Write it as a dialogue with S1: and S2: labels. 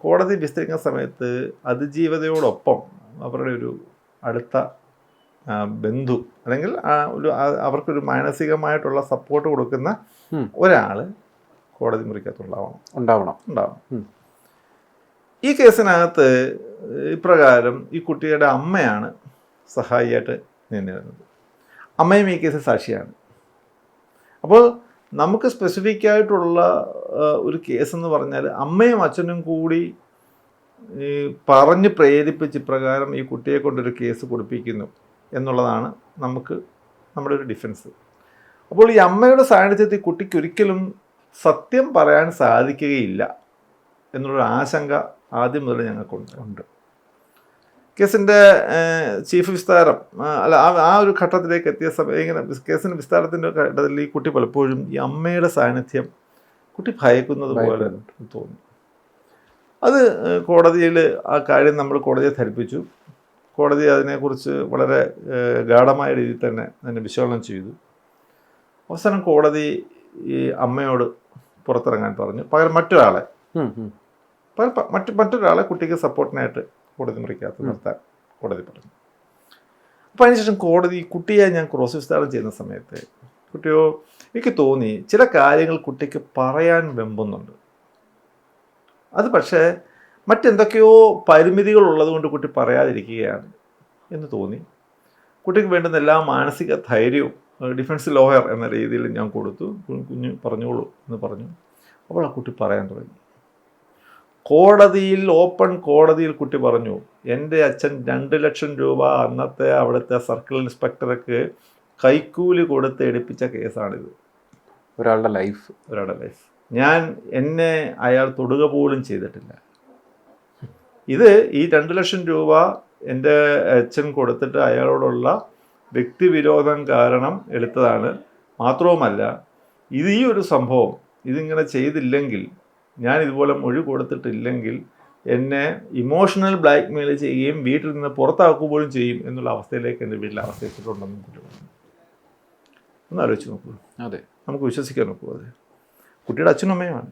S1: കോടതി വിസ്തരിക്കുന്ന സമയത്ത് അതിജീവതയോടൊപ്പം അവരുടെ ഒരു അടുത്ത ബന്ധു അല്ലെങ്കിൽ അവർക്കൊരു മാനസികമായിട്ടുള്ള സപ്പോർട്ട് കൊടുക്കുന്ന ഒരാൾ കോടതി മുറിക്കകത്തുണ്ടാവണം. ഈ കേസിനകത്ത് ഇപ്രകാരം ഈ കുട്ടിയുടെ അമ്മയാണ് സഹായിയായിട്ട് നിന്നിരുന്നത്. അമ്മയും ഈ കേസിൽ സാക്ഷിയാണ്. അപ്പോൾ നമുക്ക് സ്പെസിഫിക് ആയിട്ടുള്ള ഒരു കേസെന്ന് പറഞ്ഞാൽ അമ്മയും അച്ഛനും കൂടി പറഞ്ഞ് പ്രേരിപ്പിച്ച് ഇപ്രകാരം ഈ കുട്ടിയെ കൊണ്ടൊരു കേസ് കൊടുപ്പിക്കുന്നു എന്നുള്ളതാണ് നമ്മുടെ ഒരു ഡിഫൻസ്. അപ്പോൾ ഈ അമ്മയുടെ സാന്നിധ്യത്തിൽ കുട്ടിക്ക് ഒരിക്കലും സത്യം പറയാൻ സാധിക്കുകയില്ല എന്നുള്ളൊരു ആശങ്ക ആദ്യം മുതൽ ഞങ്ങൾക്കുണ്ട്. കേസിൻ്റെ ചീഫ് വിസ്താരം ആ ഒരു ഘട്ടത്തിലേക്ക് എത്തിയ സമയം ഇങ്ങനെ കേസിൻ്റെ വിസ്താരത്തിൻ്റെ ഘട്ടത്തിൽ ഈ കുട്ടി പലപ്പോഴും ഈ അമ്മയുടെ സാന്നിധ്യം കുട്ടി ഭയക്കുന്നത് പോലെ തോന്നി. അത് കോടതിയിൽ ആ കാര്യം നമ്മൾ കോടതിയെ ധരിപ്പിച്ചു. കോടതി അതിനെക്കുറിച്ച് വളരെ ഗാഢമായ രീതിയിൽ തന്നെ അതിനെ വിശകലനം ചെയ്തു. അവസാനം കോടതി ഈ അമ്മയോട് പുറത്തിറങ്ങാൻ പറഞ്ഞു. പകരം മറ്റൊരാളെ കുട്ടിക്ക് സപ്പോർട്ടിനായിട്ട് കോടതി മുറിക്കകത്ത് നിർത്താൻ കോടതി പറഞ്ഞു. അപ്പോൾ അതിനുശേഷം കോടതി കുട്ടിയെ ഞാൻ ക്രോസ് വിസ്താരം ചെയ്യുന്ന സമയത്ത് എനിക്ക് തോന്നി ചില കാര്യങ്ങൾ കുട്ടിക്ക് പറയാൻ വെമ്പുന്നുണ്ട്. അത് പക്ഷേ മറ്റെന്തൊക്കെയോ പരിമിതികൾ ഉള്ളതുകൊണ്ട് കുട്ടി പറയാതിരിക്കുകയാണ് എന്ന് തോന്നി. കുട്ടിക്ക് വേണ്ടുന്ന എല്ലാ മാനസിക ധൈര്യവും ഡിഫൻസ് ലോയർ എന്ന രീതിയിൽ ഞാൻ കൊടുത്തു. കുഞ്ഞ് പറഞ്ഞോളൂ എന്ന് പറഞ്ഞു. അപ്പോൾ ആ കുട്ടി പറയാൻ തുടങ്ങി. ഓപ്പൺ കോടതിയിൽ കുട്ടി പറഞ്ഞു, എൻ്റെ അച്ഛൻ 2 ലക്ഷം രൂപ അന്നത്തെ അവിടുത്തെ സർക്കിൾ ഇൻസ്പെക്ടർക്ക് കൈക്കൂലി കൊടുത്ത് എടുപ്പിച്ച കേസാണിത്.
S2: ഒരാളുടെ ലൈഫ്
S1: എന്നെ അയാൾ തൊടുക പോലും ചെയ്തിട്ടില്ല. ഇത് ഈ 2 ലക്ഷം രൂപ എൻ്റെ അച്ഛൻ കൊടുത്തിട്ട് അയാളോടുള്ള വ്യക്തിവിരോധം കാരണം എടുത്തതാണ്. മാത്രവുമല്ല ഈ ഒരു സംഭവം ഇതിങ്ങനെ ചെയ്തില്ലെങ്കിൽ, ഞാൻ ഇതുപോലെ മൊഴി കൊടുത്തിട്ടില്ലെങ്കിൽ എന്നെ ഇമോഷണൽ ബ്ലാക്ക് മെയിൽ ചെയ്യുകയും വീട്ടിൽ നിന്ന് പുറത്താക്കുക പോലും ചെയ്യും എന്നുള്ള അവസ്ഥയിലേക്ക് എൻ്റെ വീട്ടിൽ അവസ്ഥയെത്തിയിട്ടുണ്ടെന്ന് കുട്ടി പറഞ്ഞു. ഒന്ന് ആലോചിച്ച് നോക്കൂ.
S2: അതെ,
S1: നമുക്ക് വിശ്വസിക്കാൻ നോക്കൂ. അത് കുട്ടിയുടെ അച്ഛനും അമ്മയുമാണ്.